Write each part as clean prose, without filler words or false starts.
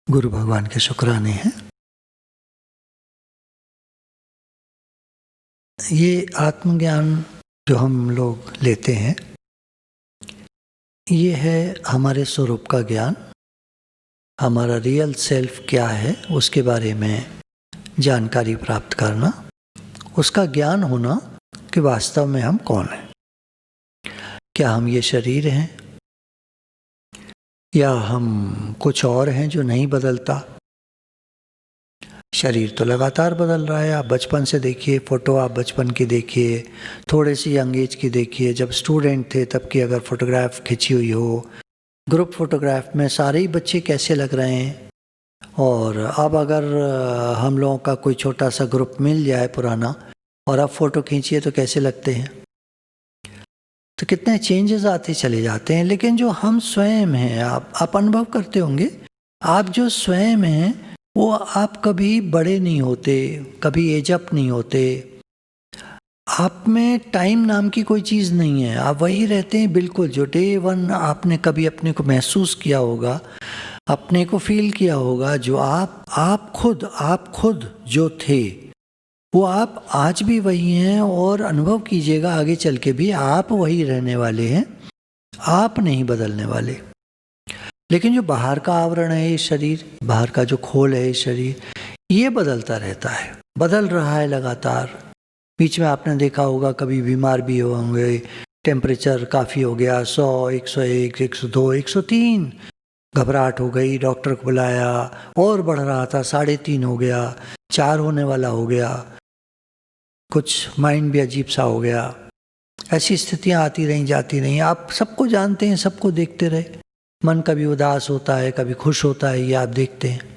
गुरु भगवान के शुक्राने हैं। ये आत्मज्ञान जो हम लोग लेते हैं, ये है हमारे स्वरूप का ज्ञान। हमारा रियल सेल्फ क्या है उसके बारे में जानकारी प्राप्त करना, उसका ज्ञान होना कि वास्तव में हम कौन हैं। क्या हम ये शरीर हैं या हम कुछ और हैं जो नहीं बदलता। शरीर तो लगातार बदल रहा है। आप बचपन से देखिए, फ़ोटो आप बचपन की देखिए, थोड़े सी यंग एज की देखिए, जब स्टूडेंट थे तब की अगर फ़ोटोग्राफ खिंची हुई हो, ग्रुप फ़ोटोग्राफ में सारे ही बच्चे कैसे लग रहे हैं। और अब अगर हम लोगों का कोई छोटा सा ग्रुप मिल जाए पुराना और अब फ़ोटो खींचिए तो कैसे लगते हैं। तो कितने चेंजेस आते चले जाते हैं। लेकिन जो हम स्वयं हैं, आप अनुभव करते होंगे, आप जो स्वयं हैं वो आप कभी बड़े नहीं होते, कभी एज अप नहीं होते। आप में टाइम नाम की कोई चीज़ नहीं है। आप वही रहते हैं बिल्कुल, जो डे वन आपने कभी अपने को महसूस किया होगा, अपने को फील किया होगा। जो आप खुद जो थे वो आप आज भी वही हैं। और अनुभव कीजिएगा आगे चल के भी आप वही रहने वाले हैं, आप नहीं बदलने वाले। लेकिन जो बाहर का आवरण है, ये शरीर, बाहर का जो खोल है, ये शरीर, ये बदलता रहता है, बदल रहा है लगातार। बीच में आपने देखा होगा कभी बीमार भी होंगे, टेम्परेचर काफ़ी हो गया, 100, 101, 102, 103, घबराहट हो गई, डॉक्टर को बुलाया, और बढ़ रहा था, 3.5 हो गया, 4 होने वाला हो गया, कुछ माइंड भी अजीब सा हो गया। ऐसी स्थितियाँ आती रहीं जाती रहीं। आप सबको जानते हैं, सबको देखते रहे। मन कभी उदास होता है, कभी खुश होता है, ये आप देखते हैं।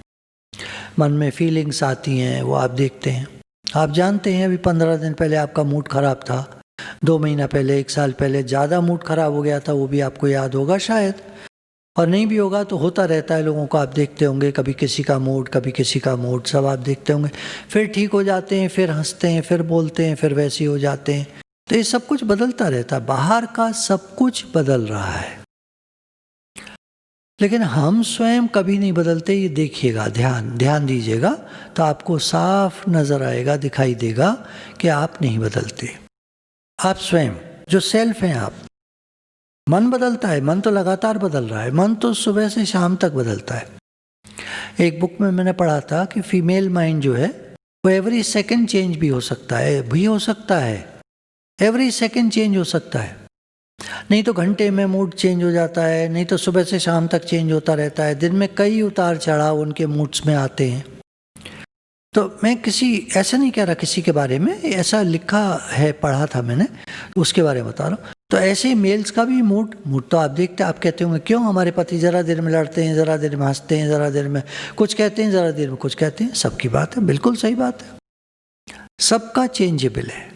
मन में फीलिंग्स आती हैं, वो आप देखते हैं। आप जानते हैं अभी 15 दिन पहले आपका मूड ख़राब था, 2 महीना पहले, 1 साल पहले ज़्यादा मूड ख़राब हो गया था, वो भी आपको याद होगा शायद। और नहीं भी होगा तो होता रहता है लोगों को, आप देखते होंगे, कभी किसी का मूड, कभी किसी का मूड, सब आप देखते होंगे। फिर ठीक हो जाते हैं, फिर हंसते हैं, फिर बोलते हैं, फिर वैसे ही हो जाते हैं। तो ये सब कुछ बदलता रहता है, बाहर का सब कुछ बदल रहा है, लेकिन हम स्वयं कभी नहीं बदलते। ये देखिएगा, ध्यान दीजिएगा तो आपको साफ नज़र आएगा, दिखाई देगा कि आप नहीं बदलते। आप स्वयं जो सेल्फ हैं आप। मन बदलता है, मन तो लगातार बदल रहा है, मन तो सुबह से शाम तक बदलता है। एक बुक में मैंने पढ़ा था कि फीमेल माइंड जो है वो एवरी सेकंड चेंज भी हो सकता है, एवरी सेकंड चेंज हो सकता है। नहीं तो घंटे में मूड चेंज हो जाता है, नहीं तो सुबह से शाम तक चेंज होता रहता है। दिन में कई उतार चढ़ाव उनके मूड्स में आते हैं। तो मैं ऐसा नहीं कह रहा किसी के बारे में, ऐसा लिखा है, पढ़ा था मैंने, उसके बारे में बता रहा हूँ। तो ऐसे ही मेल्स का भी मूड तो आप देखते, आप कहते होंगे क्यों हमारे पति ज़रा देर में लड़ते हैं, ज़रा देर में हंसते हैं, ज़रा देर में कुछ कहते हैं, ज़रा देर में कुछ कहते हैं। सबकी बात है, बिल्कुल सही बात है, सबका चेंजेबल है।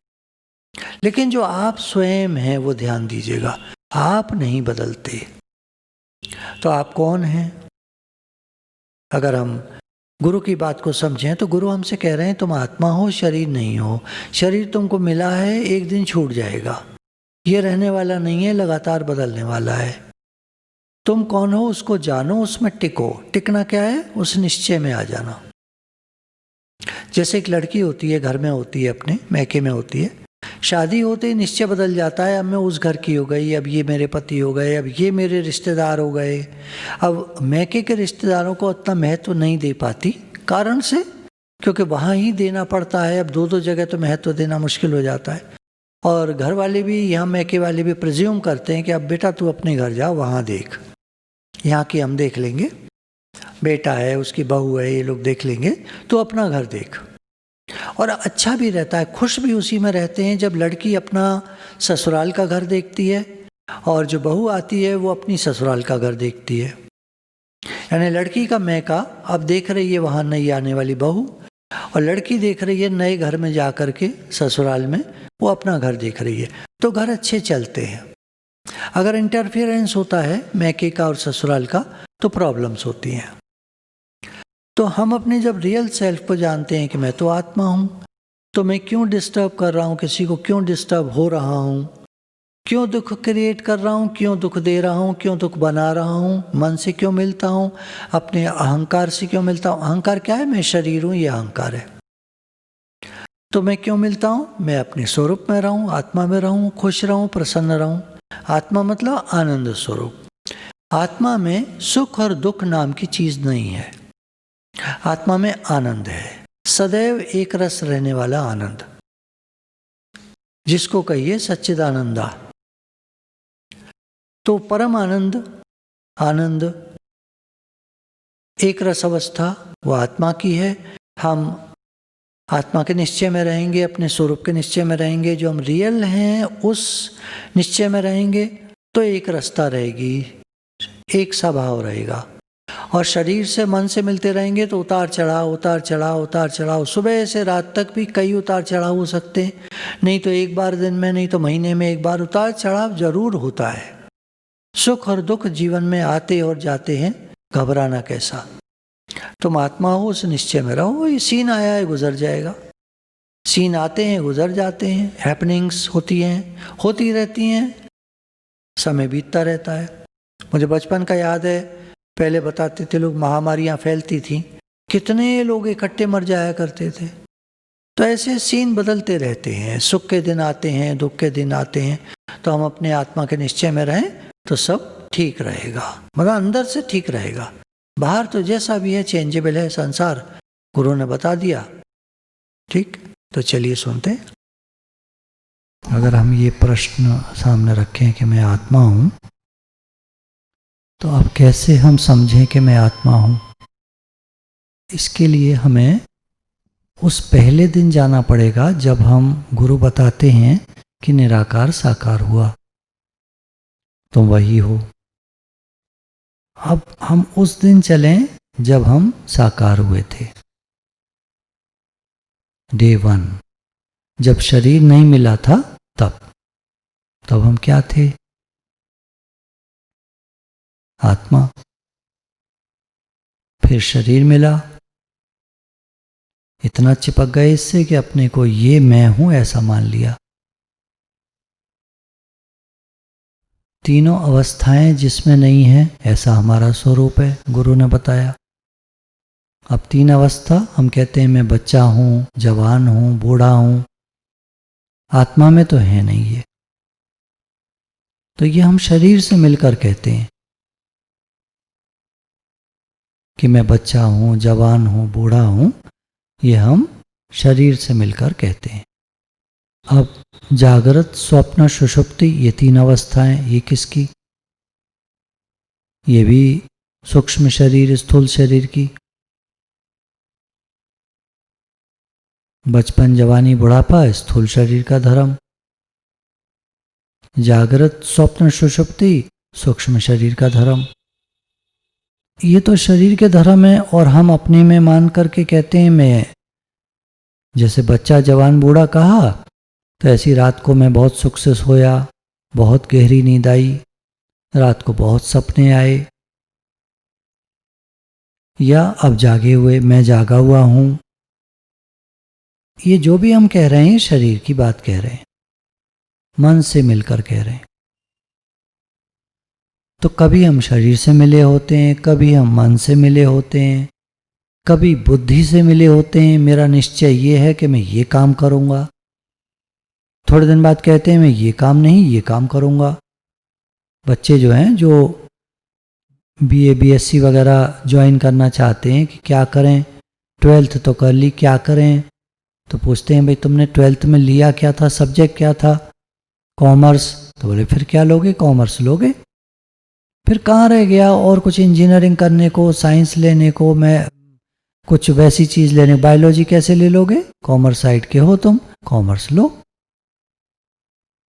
लेकिन जो आप स्वयं हैं वो ध्यान दीजिएगा, आप नहीं बदलते। तो आप कौन हैं? अगर हम गुरु की बात को समझें तो गुरु हमसे कह रहे हैं तुम आत्मा हो, शरीर नहीं हो। शरीर तुमको मिला है, एक दिन छूट जाएगा, ये रहने वाला नहीं है, लगातार बदलने वाला है। तुम कौन हो उसको जानो, उसमें टिको। टिकना क्या है? उस निश्चय में आ जाना। जैसे एक लड़की होती है, घर में होती है, अपने मैके में होती है, शादी होते ही निश्चय बदल जाता है, अब मैं उस घर की हो गई, अब ये मेरे पति हो गए, अब ये मेरे रिश्तेदार हो गए। अब मैके के रिश्तेदारों को उतना महत्व नहीं दे पाती, कारण से क्योंकि वहाँ ही देना पड़ता है। अब 2 जगह तो महत्व देना मुश्किल हो जाता है। और घर वाले भी, यहाँ मैके वाले भी प्रिज्यूम करते हैं कि अब बेटा तू अपने घर जा, वहाँ देख, यहाँ की हम देख लेंगे, बेटा है, उसकी बहू है, ये लोग देख लेंगे, तो अपना घर देख। और अच्छा भी रहता है, खुश भी उसी में रहते हैं जब लड़की अपना ससुराल का घर देखती है और जो बहू आती है वो अपनी ससुराल का घर देखती है। यानी लड़की का मैका अब देख रही है वहाँ नई आने वाली बहू, और लड़की देख रही है नए घर में जा कर के, ससुराल में वो अपना घर देख रही है। तो घर अच्छे चलते हैं। अगर इंटरफेरेंस होता है मैके का और ससुराल का तो प्रॉब्लम्स होती हैं। तो हम अपने जब रियल सेल्फ को जानते हैं कि मैं तो आत्मा हूँ, तो मैं क्यों डिस्टर्ब कर रहा हूँ, किसी को क्यों डिस्टर्ब हो रहा हूँ, क्यों दुख क्रिएट कर रहा हूँ, क्यों दुख दे रहा हूँ, क्यों दुख बना रहा हूँ, मन से क्यों मिलता हूँ, अपने अहंकार से क्यों मिलता हूँ। अहंकार क्या है? मैं शरीर हूँ, ये अहंकार है। तो मैं क्यों मिलता हूँ? मैं अपने स्वरूप में रहूँ, आत्मा में रहूँ, खुश रहूँ, प्रसन्न रहूँ। आत्मा मतलब आनंद स्वरूप। आत्मा में सुख और दुख नाम की चीज नहीं है। आत्मा में आनंद है, सदैव एक रस रहने वाला आनंद, जिसको कहिए सच्चिदानंदा। तो परम आनंद, आनंद एक रस अवस्था वो आत्मा की है। हम आत्मा के निश्चय में रहेंगे, अपने स्वरूप के निश्चय में रहेंगे, जो हम रियल हैं उस निश्चय में रहेंगे तो एक रसता रहेगी, एक सा भाव रहेगा। और शरीर से मन से मिलते रहेंगे तो उतार चढ़ाव, उतार चढ़ाव, उतार चढ़ाव, सुबह से रात तक भी कई उतार चढ़ाव हो सकते हैं। नहीं तो एक बार दिन में, नहीं तो महीने में एक बार उतार चढ़ाव जरूर होता है। सुख और दुख जीवन में आते और जाते हैं, घबराना कैसा। तुम आत्मा हो, उस निश्चय में रहो। ये सीन आया है, गुजर जाएगा। सीन आते हैं, गुजर जाते हैं, हैपनिंग्स होती हैं, होती रहती हैं, समय बीतता रहता है। मुझे बचपन का याद है, पहले बताते थे लोग महामारियां फैलती थी, कितने लोग इकट्ठे मर जाया करते थे। तो ऐसे सीन बदलते रहते हैं, सुख के दिन आते हैं, दुख के दिन आते हैं। तो हम अपने आत्मा के निश्चय में रहें तो सब ठीक रहेगा, मतलब अंदर से ठीक रहेगा। बाहर तो जैसा भी है चेंजेबल है संसार, गुरु ने बता दिया। ठीक, तो चलिए सुनते हैं। अगर हम ये प्रश्न सामने रखें कि मैं आत्मा हूं, तो अब कैसे हम समझें कि मैं आत्मा हूं? इसके लिए हमें उस पहले दिन जाना पड़ेगा जब हम गुरु बताते हैं कि निराकार साकार हुआ, तो वही हो। अब हम उस दिन चलें जब हम साकार हुए थे, डे 1, जब शरीर नहीं मिला था। तब हम क्या थे? आत्मा। फिर शरीर मिला, इतना चिपक गए इससे कि अपने को ये मैं हूं ऐसा मान लिया। तीनों अवस्थाएं जिसमें नहीं है ऐसा हमारा स्वरूप है, गुरु ने बताया। अब 3 अवस्था हम कहते हैं मैं बच्चा हूं, जवान हूं, बूढ़ा हूं। आत्मा में तो है नहीं ये। तो ये हम शरीर से मिलकर कहते हैं कि मैं बच्चा हूं, जवान हूं, बूढ़ा हूं। ये हम शरीर से मिलकर कहते हैं। अब जागृत, स्वप्न, सुषुप्ति, ये 3 अवस्थाएं, ये किसकी? ये भी सूक्ष्म शरीर, स्थूल शरीर की। बचपन, जवानी, बुढ़ापा, स्थूल शरीर का धर्म। जागृत, स्वप्न, सुषुप्ति, सूक्ष्म शरीर का धर्म। ये तो शरीर के धर्म है और हम अपने में मान करके कहते हैं मैं। जैसे बच्चा, जवान, बूढ़ा कहा तो ऐसी रात को मैं बहुत सुख से सोया, बहुत गहरी नींद आई, रात को बहुत सपने आए। या अब जागे हुए, मैं जागा हुआ हूं। ये जो भी हम कह रहे हैं शरीर की बात कह रहे हैं, मन से मिलकर कह रहे हैं। तो कभी हम शरीर से मिले होते हैं, कभी हम मन से मिले होते हैं, कभी बुद्धि से मिले होते हैं। मेरा निश्चय ये है कि मैं ये काम करूंगा, थोड़े दिन बाद कहते हैं मैं ये काम नहीं, ये काम करूंगा। बच्चे जो हैं, जो BA BSc वगैरह ज्वाइन करना चाहते हैं कि क्या करें, 12th तो कर ली, क्या करें? तो पूछते हैं भाई तुमने 12th में लिया क्या था, सब्जेक्ट क्या था? कॉमर्स। तो बोले फिर क्या लोगे? कॉमर्स लोगे। फिर कहाँ रह गया और कुछ इंजीनियरिंग करने को, साइंस लेने को, मैं कुछ वैसी चीज लेने, बायोलॉजी कैसे ले लोगे? कॉमर्स साइड के हो तुम, कॉमर्स लो।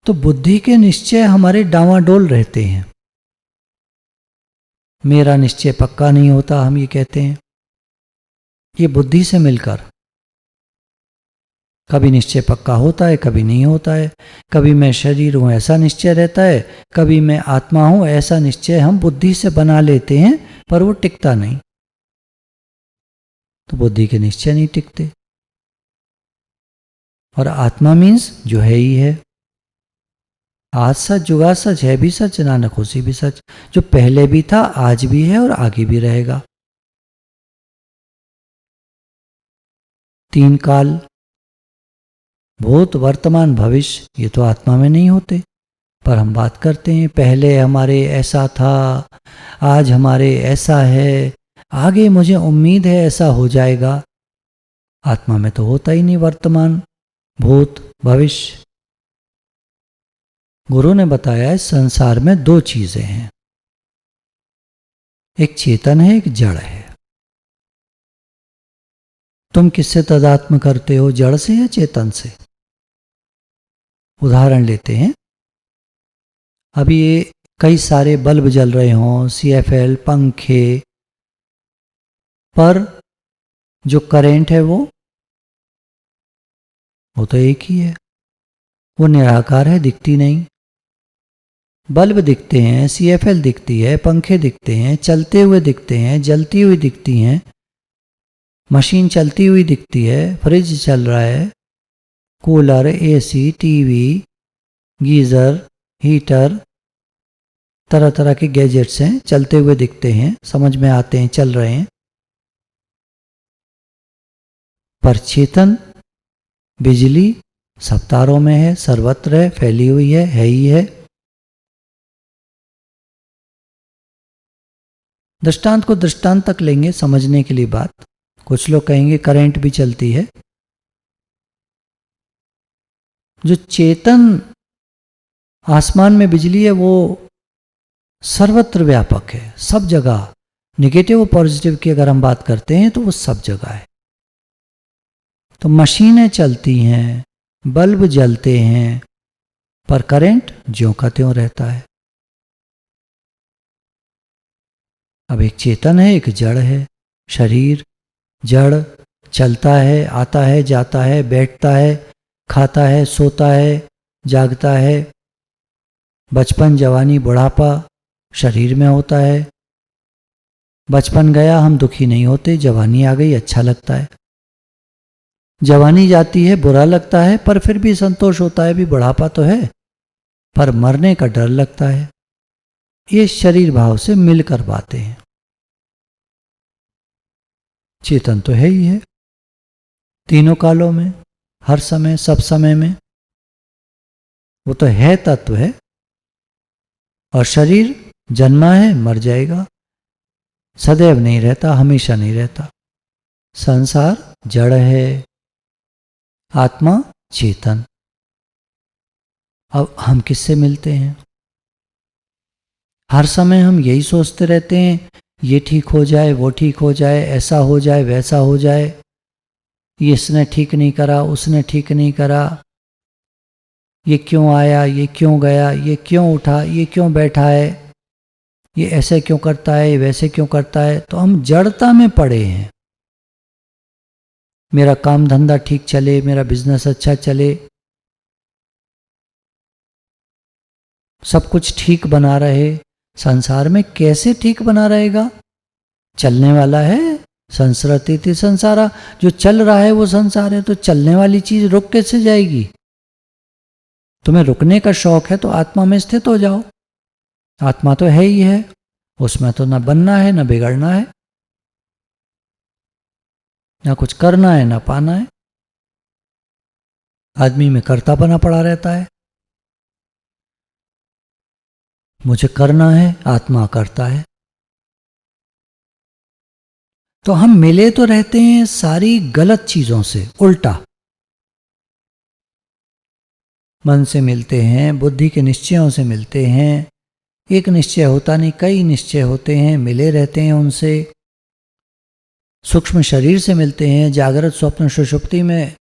तो बुद्धि के निश्चय हमारे डावाडोल रहते हैं। मेरा निश्चय पक्का नहीं होता, हम ये कहते हैं। ये बुद्धि से मिलकर कभी निश्चय पक्का होता है, कभी नहीं होता है। कभी मैं शरीर हूं ऐसा निश्चय रहता है, कभी मैं आत्मा हूं ऐसा निश्चय हम बुद्धि से बना लेते हैं, पर वो टिकता नहीं। तो बुद्धि के निश्चय नहीं टिकते। और आत्मा मीन्स जो है ही है। आज सच जुगा सच है भी सच नानक होसी भी सच। जो पहले भी था आज भी है और आगे भी रहेगा। 3 काल भूत वर्तमान भविष्य ये तो आत्मा में नहीं होते, पर हम बात करते हैं पहले हमारे ऐसा था, आज हमारे ऐसा है, आगे मुझे उम्मीद है ऐसा हो जाएगा। आत्मा में तो होता ही नहीं वर्तमान भूत भविष्य। गुरु ने बताया इस संसार में 2 चीजें हैं, एक चेतन है एक जड़ है। तुम किससे तादात्म्य करते हो, जड़ से या चेतन से? उदाहरण लेते हैं, अभी ये कई सारे बल्ब जल रहे हों, CFL पंखे, पर जो करंट है वो तो एक ही है, वो निराकार है, दिखती नहीं। बल्ब दिखते हैं, CFL दिखती है, पंखे दिखते हैं, चलते हुए दिखते हैं, जलती हुई दिखती हैं, मशीन चलती हुई दिखती है, फ्रिज चल रहा है, cooler, AC, TV, geyser, heater, तरह तरह के गैजेट्स हैं, चलते हुए दिखते हैं, समझ में आते हैं, चल रहे हैं। पर चेतन बिजली सब तारों में है, सर्वत्र है, फैली हुई है ही है। दृष्टांत को दृष्टांत तक लेंगे समझने के लिए बात। कुछ लोग कहेंगे करंट भी चलती है। जो चेतन आसमान में बिजली है वो सर्वत्र व्यापक है, सब जगह। निगेटिव और पॉजिटिव की अगर हम बात करते हैं तो वो सब जगह है। तो मशीनें चलती हैं, बल्ब जलते हैं, पर करंट ज्यों का त्यों रहता है। अब एक चेतन है एक जड़ है। शरीर जड़ चलता है, आता है, जाता है, बैठता है, खाता है, सोता है, जागता है। बचपन जवानी बुढ़ापा शरीर में होता है। बचपन गया हम दुखी नहीं होते, जवानी आ गई अच्छा लगता है। जवानी जाती है बुरा लगता है, पर फिर भी संतोष होता है, भी बुढ़ापा तो है, पर मरने का डर लगता है। ये शरीर भाव से मिलकर बातें हैं। चेतन तो है ही है, तीनों कालों में, हर समय, सब समय में वो तो है, तत्व है। और शरीर जन्मा है, मर जाएगा, सदैव नहीं रहता, हमेशा नहीं रहता। संसार जड़ है, आत्मा चेतन। अब हम किससे मिलते हैं? हर समय हम यही सोचते रहते हैं, ये ठीक हो जाए, वो ठीक हो जाए, ऐसा हो जाए, वैसा हो जाए, ये इसने ठीक नहीं करा, उसने ठीक नहीं करा, ये क्यों आया, ये क्यों गया, ये क्यों उठा, ये क्यों बैठा है, ये ऐसे क्यों करता है, ये वैसे क्यों करता है। तो हम जड़ता में पड़े हैं। मेरा काम धंधा ठीक चले, मेरा बिजनेस अच्छा चले, सब कुछ ठीक बना रहे। संसार में कैसे ठीक बना रहेगा? चलने वाला है, संसरति थी संसारा, जो चल रहा है वो संसार है। तो चलने वाली चीज रुक कैसे जाएगी? तुम्हें रुकने का शौक है तो आत्मा में स्थित हो जाओ। आत्मा तो है ही है, उसमें तो ना बनना है ना बिगड़ना है, ना कुछ करना है ना पाना है। आदमी में कर्तापना पड़ा रहता है, मुझे करना है, आत्मा करता है। तो हम मिले तो रहते हैं सारी गलत चीजों से, उल्टा। मन से मिलते हैं, बुद्धि के निश्चयों से मिलते हैं। एक निश्चय होता नहीं, कई निश्चय होते हैं, मिले रहते हैं उनसे। सूक्ष्म शरीर से मिलते हैं, जागृत स्वप्न सुषुप्ति में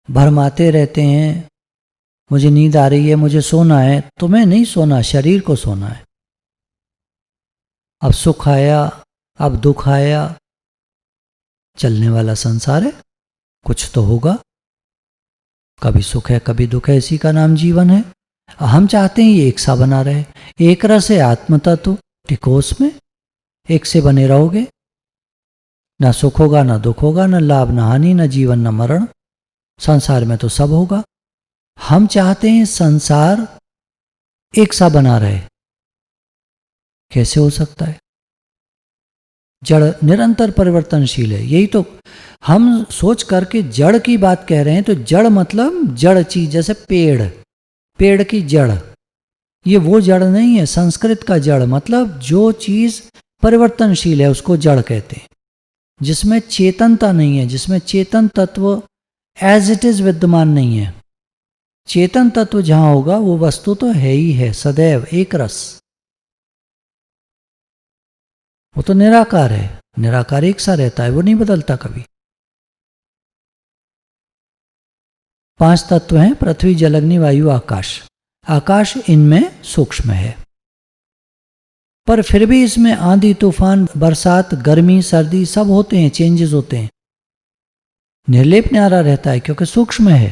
भरमाते रहते हैं। मुझे नींद आ रही है, मुझे सोना है। तुम्हें नहीं सोना, शरीर को सोना है। अब सुख आया, अब दुख आया, चलने वाला संसार है, कुछ तो होगा। कभी सुख है कभी दुख है, इसी का नाम जीवन है। हम चाहते हैं ये एक सा बना रहे, एक रस है आत्म तत्व, टिको उसमें, एक से बने रहोगे। ना सुख होगा ना दुख होगा, ना लाभ ना हानि, ना जीवन ना मरण। संसार में तो सब होगा। हम चाहते हैं संसार एक सा बना रहे, कैसे हो सकता है? जड़ निरंतर परिवर्तनशील है। यही तो हम सोच करके जड़ की बात कह रहे हैं। तो जड़ मतलब जड़ चीज, जैसे पेड़, पेड़ की जड़, ये वो जड़ नहीं है। संस्कृत का जड़ मतलब जो चीज परिवर्तनशील है उसको जड़ कहते हैं, जिसमें चेतनता नहीं है, जिसमें चेतन तत्व एज इट इज विद्यमान नहीं है। चेतन तत्व जहां होगा वो वस्तु तो है ही है, सदैव एक रस। वो तो निराकार है, निराकार एक सा रहता है, वो नहीं बदलता कभी। 5 तत्व हैं, पृथ्वी, जल, अग्नि, वायु, आकाश। आकाश इनमें सूक्ष्म है, पर फिर भी इसमें आंधी, तूफान, बरसात, गर्मी, सर्दी सब होते हैं, चेंजेस होते हैं। निर्लेप न्यारा रहता है क्योंकि सूक्ष्म है,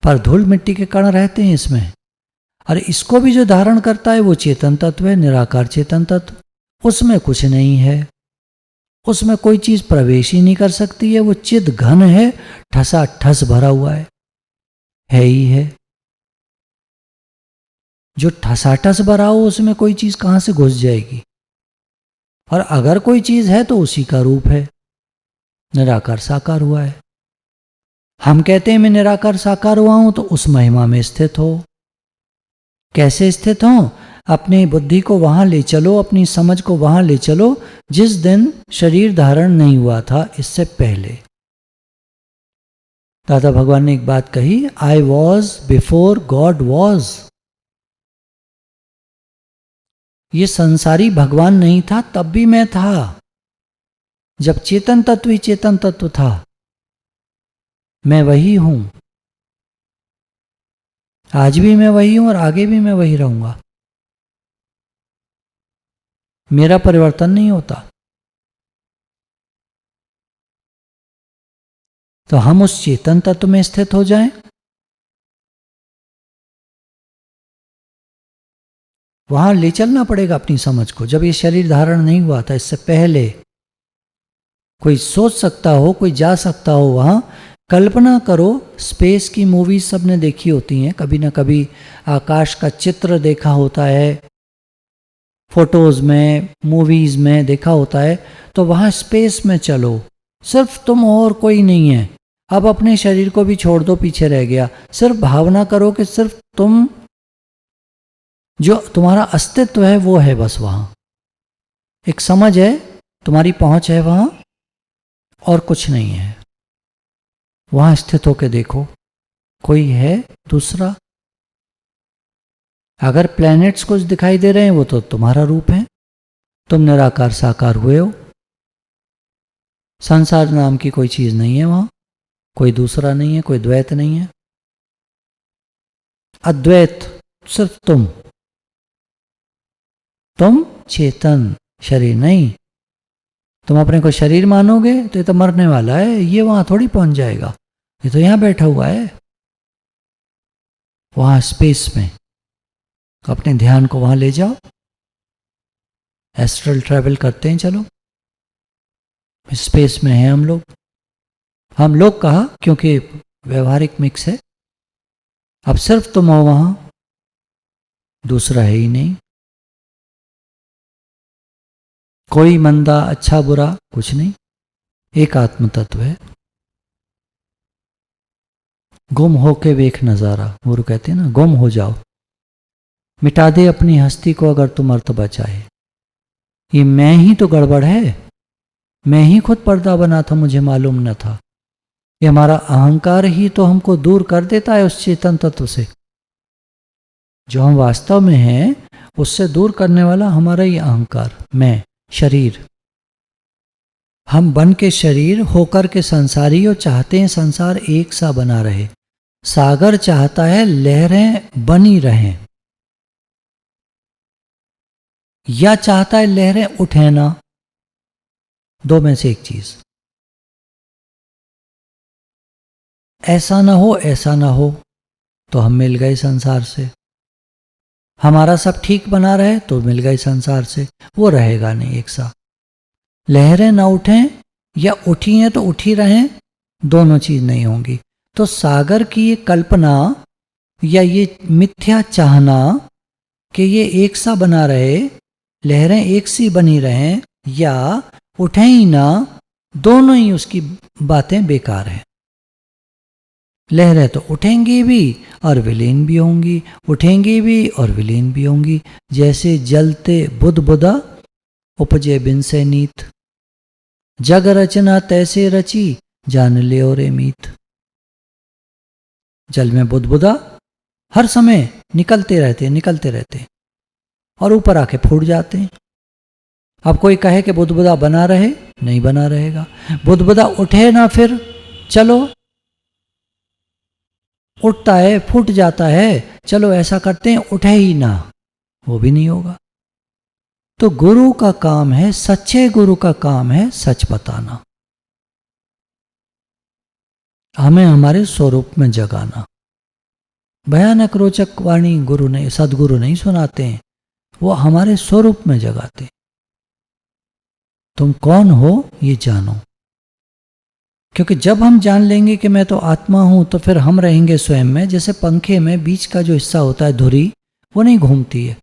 पर धूल मिट्टी के कण रहते हैं इसमें। और इसको भी जो धारण करता है वो चेतन तत्व है, निराकार चेतन तत्व। उसमें कुछ नहीं है, उसमें कोई चीज प्रवेश ही नहीं कर सकती है। वो चिद घन है, ठसा ठस भरा हुआ है ही है। जो ठसाठस भरा हो उसमें कोई चीज कहां से घुस जाएगी? और अगर कोई चीज है तो उसी का रूप है, निराकार साकार हुआ है। हम कहते हैं मैं निराकार साकार हुआ हूं, तो उस महिमा में स्थित हो। कैसे स्थित हो? अपनी बुद्धि को वहां ले चलो, अपनी समझ को वहां ले चलो जिस दिन शरीर धारण नहीं हुआ था, इससे पहले। दादा भगवान ने एक बात कही, I was before God was. ये संसारी भगवान नहीं था तब भी मैं था, जब चेतन तत्व ही चेतन तत्व था। मैं वही हूं, आज भी मैं वही हूं और आगे भी मैं वही रहूंगा। मेरा परिवर्तन नहीं होता। तो हम उस चेतन तत्व में स्थित हो जाएं, वहां ले चलना पड़ेगा अपनी समझ को। जब ये शरीर धारण नहीं हुआ था, इससे पहले कोई सोच सकता हो, कोई जा सकता हो वहां। कल्पना करो, स्पेस की मूवीज सबने देखी होती हैं, कभी ना कभी आकाश का चित्र देखा होता है, फोटोज में, मूवीज में देखा होता है। तो वहां स्पेस में चलो, सिर्फ तुम और कोई नहीं है। अब अपने शरीर को भी छोड़ दो, पीछे रह गया। सिर्फ भावना करो कि सिर्फ तुम, जो तुम्हारा अस्तित्व है वो है बस वहां। एक समझ है, तुम्हारी पहुंच है वहां, और कुछ नहीं है। वहां स्थित होकर देखो, कोई है दूसरा? अगर प्लैनेट्स कुछ दिखाई दे रहे हैं, वो तो तुम्हारा रूप है, तुम निराकार साकार हुए हो। संसार नाम की कोई चीज नहीं है वहां, कोई दूसरा नहीं है, कोई द्वैत नहीं है। अद्वैत सिर्फ तुम चेतन, शरीर नहीं। तुम अपने को शरीर मानोगे तो ये तो मरने वाला है, ये वहां थोड़ी पहुंच जाएगा, ये तो यहां बैठा हुआ है। वहां स्पेस में अपने ध्यान को वहां ले जाओ। एस्ट्रल ट्रैवल करते हैं, चलो स्पेस में हैं हम लोग। हम लोग कहा क्योंकि व्यवहारिक मिक्स है। अब सिर्फ तुम हो वहां, दूसरा है ही नहीं। कोई मंदा अच्छा बुरा कुछ नहीं, एक आत्म तत्व है। गुम होके वेख नजारा, गुरु कहते हैं ना, गुम हो जाओ, मिटा दे अपनी हस्ती को अगर तुम अर्थ बचाए। ये मैं ही तो गड़बड़ है, मैं ही खुद पर्दा बना था, मुझे मालूम न था। ये हमारा अहंकार ही तो हमको दूर कर देता है उस चेतन तत्व से। जो हम वास्तव में हैं उससे दूर करने वाला हमारा ही अहंकार, मैं, शरीर। हम बन के शरीर, होकर के संसारी, और चाहते हैं संसार एक सा बना रहे। सागर चाहता है लहरें बनी रहें, या चाहता है लहरें उठे ना। दो में से एक चीज। ऐसा ना हो, ऐसा ना हो, तो हम मिल गए संसार से। हमारा सब ठीक बना रहे तो मिल गए संसार से, वो रहेगा नहीं एक सा। लहरें ना उठें या उठी हैं तो उठी रहें, दोनों चीज नहीं होंगी। तो सागर की ये कल्पना या ये मिथ्या चाहना कि ये एक सा बना रहे, लहरें एक सी बनी रहें, या उठे ही ना, दोनों ही उसकी बातें बेकार हैं। लहरें तो उठेंगी भी और विलीन भी होंगी, उठेंगी भी और विलीन भी होंगी। जैसे जलते बुध बुदा उपजे बिन से नीत, जग रचना तैसे रची जान ले और मीत। जल में बुदबुदा हर समय निकलते रहते और ऊपर आके फूट जाते हैं। अब कोई कहे कि बुदबुदा बना रहे, नहीं बना रहेगा। बुदबुदा उठे ना, फिर चलो उठता है फूट जाता है, चलो ऐसा करते हैं उठे ही ना, वो भी नहीं होगा। तो गुरु का काम है, सच्चे गुरु का काम है सच बताना, हमें हमारे स्वरूप में जगाना। भयानक रोचक वाणी गुरु ने, सदगुरु नहीं सुनाते हैं, वो हमारे स्वरूप में जगाते। तुम कौन हो ये जानो, क्योंकि जब हम जान लेंगे कि मैं तो आत्मा हूं, तो फिर हम रहेंगे स्वयं में। जैसे पंखे में बीच का जो हिस्सा होता है धुरी, वो नहीं घूमती है,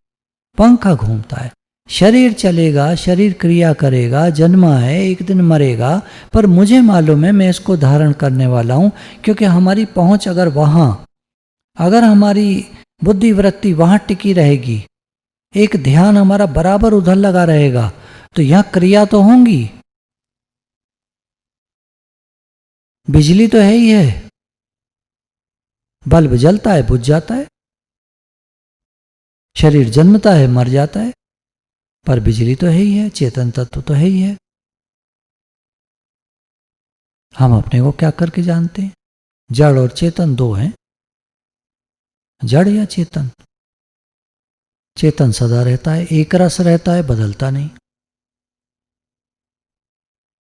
पंखा घूमता है। शरीर चलेगा, शरीर क्रिया करेगा, जन्मा है, एक दिन मरेगा, पर मुझे मालूम है मैं इसको धारण करने वाला हूं। क्योंकि हमारी पहुंच अगर हमारी बुद्धि वृत्ति वहां टिकी रहेगी, एक ध्यान हमारा बराबर उधर लगा रहेगा, तो यहां क्रिया तो होंगी। बिजली तो है ही है, बल्ब जलता है बुझ जाता है, शरीर जन्मता है मर जाता है, पर बिजली तो है ही है, चेतन तत्व तो है ही है। हम अपने को क्या करके जानते हैं? जड़ और चेतन दो हैं, जड़ या चेतन। चेतन सदा रहता है, एक रस रहता है, बदलता नहीं।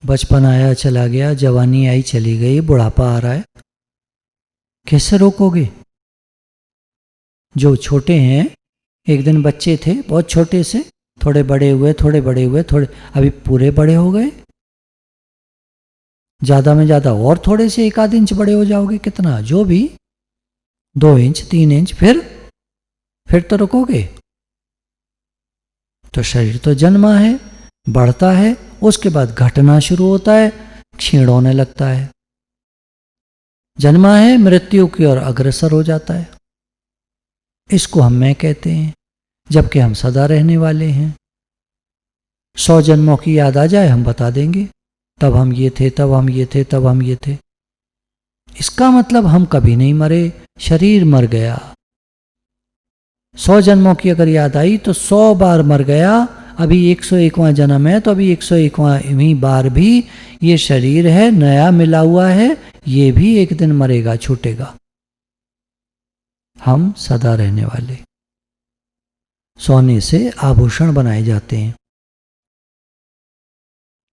बचपन आया चला गया, जवानी आई चली गई, बुढ़ापा आ रहा है, कैसे रोकोगे? जो छोटे हैं, एक दिन बच्चे थे बहुत छोटे से, थोड़े बड़े हुए, थोड़े बड़े हुए, थोड़े अभी पूरे बड़े हो गए, ज्यादा में ज्यादा और थोड़े से 1 आध इंच बड़े हो जाओगे, कितना जो भी 2 इंच 3 इंच, फिर तो रुकोगे? तो शरीर तो जन्मा है, बढ़ता है, उसके बाद घटना शुरू होता है, क्षीण होने लगता है। जन्मा है, मृत्यु की ओर अग्रसर हो जाता है। इसको हम मैं कहते हैं, जबकि हम सदा रहने वाले हैं। 100 जन्मों की याद आ जाए, हम बता देंगे, तब हम ये थे, तब हम ये थे, तब हम ये थे। इसका मतलब हम कभी नहीं मरे, शरीर मर गया। 100 जन्मों की अगर याद आई तो 100 बार मर गया, अभी 101वां जन्म है, तो अभी 101वां बार भी ये शरीर है, नया मिला हुआ है, ये भी एक दिन मरेगा, छूटेगा। हम सदा रहने वाले। सोने से आभूषण बनाए जाते हैं,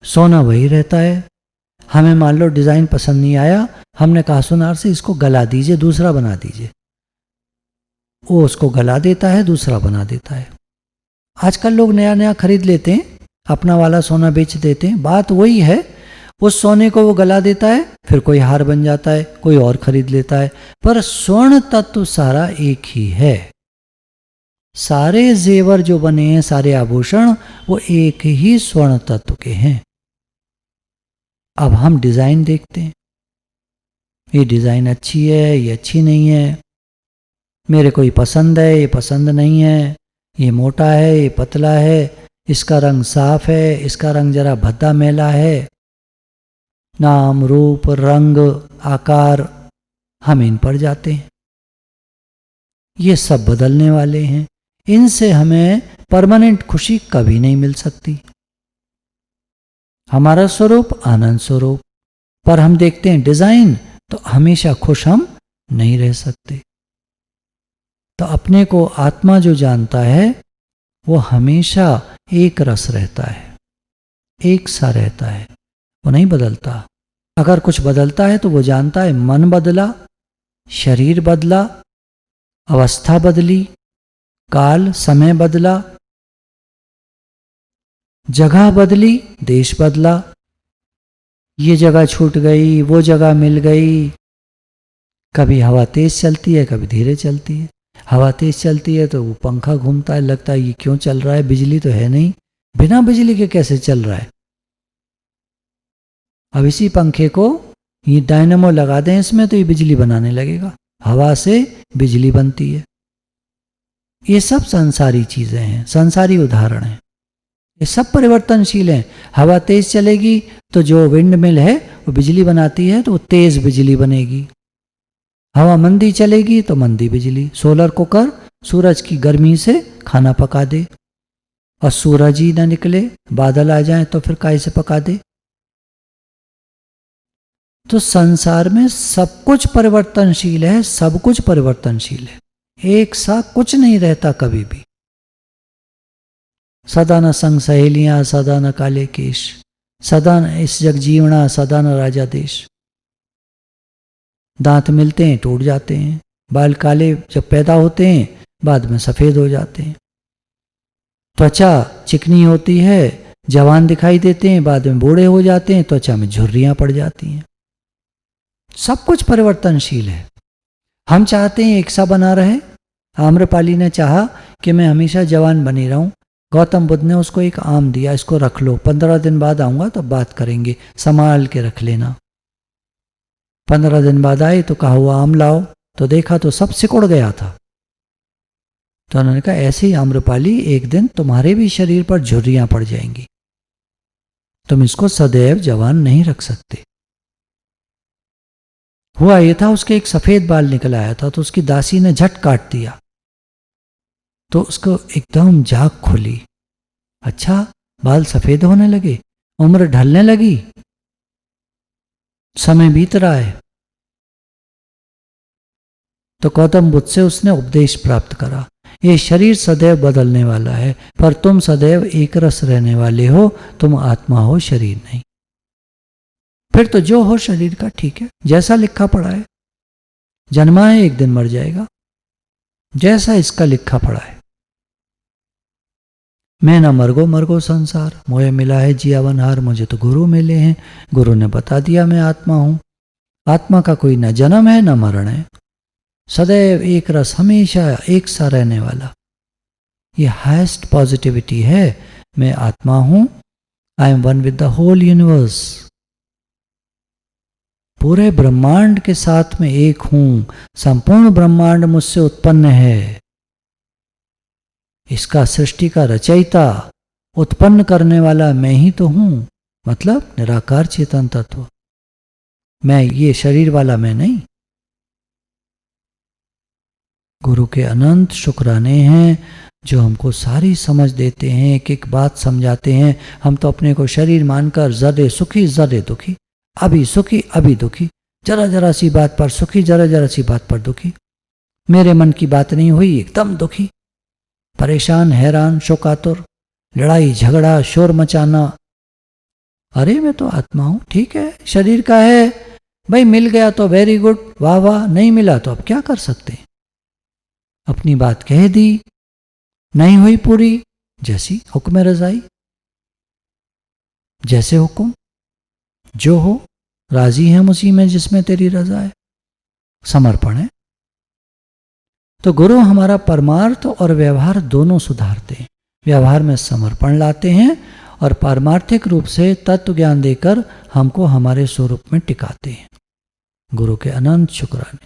सोना वही रहता है। हमें मान लो डिजाइन पसंद नहीं आया, हमने कहा सुनार से इसको गला दीजिए, दूसरा बना दीजिए, वो उसको गला देता है, दूसरा बना देता है। आजकल लोग नया नया खरीद लेते हैं, अपना वाला सोना बेच देते हैं। बात वही है, उस सोने को वो गला देता है, फिर कोई हार बन जाता है, कोई और खरीद लेता है, पर स्वर्ण तत्व सारा एक ही है। सारे जेवर जो बने हैं, सारे आभूषण, वो एक ही स्वर्ण तत्व के हैं। अब हम डिजाइन देखते हैं, ये डिजाइन अच्छी है, ये अच्छी नहीं है, मेरे को ये पसंद है, ये पसंद नहीं है, ये मोटा है, ये पतला है, इसका रंग साफ है, इसका रंग जरा भद्दा मैला है। नाम रूप रंग आकार, हम इन पर जाते हैं। ये सब बदलने वाले हैं, इनसे हमें परमानेंट खुशी कभी नहीं मिल सकती। हमारा स्वरूप आनंद स्वरूप, पर हम देखते हैं डिजाइन, तो हमेशा खुश हम नहीं रह सकते। तो अपने को आत्मा जो जानता है, वो हमेशा एक रस रहता है, एक सा रहता है, वो नहीं बदलता। अगर कुछ बदलता है तो वो जानता है मन बदला, शरीर बदला, अवस्था बदली, काल समय बदला, जगह बदली, देश बदला, ये जगह छूट गई, वो जगह मिल गई। कभी हवा तेज चलती है, कभी धीरे चलती है। हवा तेज चलती है तो वो पंखा घूमता है, लगता है ये क्यों चल रहा है, बिजली तो है नहीं, बिना बिजली के कैसे चल रहा है। अब इसी पंखे को ये डायनेमो लगा दें इसमें तो ये बिजली बनाने लगेगा, हवा से बिजली बनती है। ये सब संसारी चीजें हैं, संसारी उदाहरण हैं, ये सब परिवर्तनशील हैं। हवा तेज चलेगी तो जो विंड मिल है वो बिजली बनाती है तो वो तेज बिजली बनेगी। हवा मंदी चलेगी तो मंदी बिजली। सोलर कुकर सूरज की गर्मी से खाना पका दे, और सूरज ही ना निकले, बादल आ जाए तो फिर काहे से पका दे। तो संसार में सब कुछ परिवर्तनशील है, सब कुछ परिवर्तनशील है, एक सा कुछ नहीं रहता कभी भी। सदा न संग सहेलियां, सदा न काले केश, सदा न इस जग जीवना, सदा न राजा देश। दांत मिलते हैं टूट जाते हैं, बाल काले जब पैदा होते हैं बाद में सफेद हो जाते हैं, त्वचा चिकनी होती है, जवान दिखाई देते हैं, बाद में बूढ़े हो जाते हैं, त्वचा में झुर्रियां पड़ जाती हैं। सब कुछ परिवर्तनशील है। हम चाहते हैं एक सा बना रहे। आम्रपाली ने चाहा कि मैं हमेशा जवान बनी रहूं। गौतम बुद्ध ने उसको एक आम दिया, इसको रख लो, 15 दिन बाद आऊंगा तब बात करेंगे, संभाल के रख लेना। 15 दिन बाद आए तो कहा हुआ आम लाओ, तो देखा तो सब सिकुड़ गया था। तो उन्होंने कहा ऐसे ही आम्रपाली एक दिन तुम्हारे भी शरीर पर झुर्रियां पड़ जाएंगी, तुम इसको सदैव जवान नहीं रख सकते। हुआ ये था उसके एक सफेद बाल निकल आया था, तो उसकी दासी ने झट काट दिया, तो उसको एकदम जाग खुली। अच्छा, बाल सफेद होने लगे, उम्र ढलने लगी, समय बीत रहा है। तो गौतम बुद्ध से उसने उपदेश प्राप्त करा, ये शरीर सदैव बदलने वाला है, पर तुम सदैव एक रस रहने वाले हो, तुम आत्मा हो, शरीर नहीं। फिर तो जो हो शरीर का ठीक है, जैसा लिखा पड़ा है। जन्मा है एक दिन मर जाएगा, जैसा इसका लिखा पड़ा है। मैं न मरगो मरगो संसार, मोहे मिला है जियावनहार। मुझे तो गुरु मिले हैं, गुरु ने बता दिया मैं आत्मा हूं। आत्मा का कोई न जन्म है न मरण है, सदैव एक रस, हमेशा एक सा रहने वाला। ये हाईएस्ट पॉजिटिविटी है। मैं आत्मा हूं, I am one with the whole universe. पूरे ब्रह्मांड के साथ में एक हूं, संपूर्ण ब्रह्मांड मुझसे उत्पन्न है। इसका सृष्टि का रचयिता, उत्पन्न करने वाला मैं ही तो हूं, मतलब निराकार चेतन तत्व। मैं ये शरीर वाला मैं नहीं। गुरु के अनंत शुक्राने हैं जो हमको सारी समझ देते हैं, एक एक बात समझाते हैं। हम तो अपने को शरीर मानकर जरे सुखी जरे दुखी, अभी सुखी अभी दुखी, जरा जरा सी बात पर सुखी, जरा जरा सी बात पर दुखी। मेरे मन की बात नहीं हुई एकदम दुखी, परेशान, हैरान, शोकातुर, लड़ाई झगड़ा, शोर मचाना। अरे मैं तो आत्मा हूं, ठीक है, शरीर का है भाई, मिल गया तो वेरी गुड, वाह वाह, नहीं मिला तो अब क्या कर सकते हैं। अपनी बात कह दी, नहीं हुई पूरी, जैसी हुक्म रजाई, जैसे हुक्म जो हो, राजी है उसी में जिसमें तेरी रजा है, समर्पण है। तो गुरु हमारा परमार्थ और व्यवहार दोनों सुधारते हैं। व्यवहार में समर्पण लाते हैं और पारमार्थिक रूप से तत्व ज्ञान देकर हमको हमारे स्वरूप में टिकाते हैं। गुरु के अनंत शुक्राने।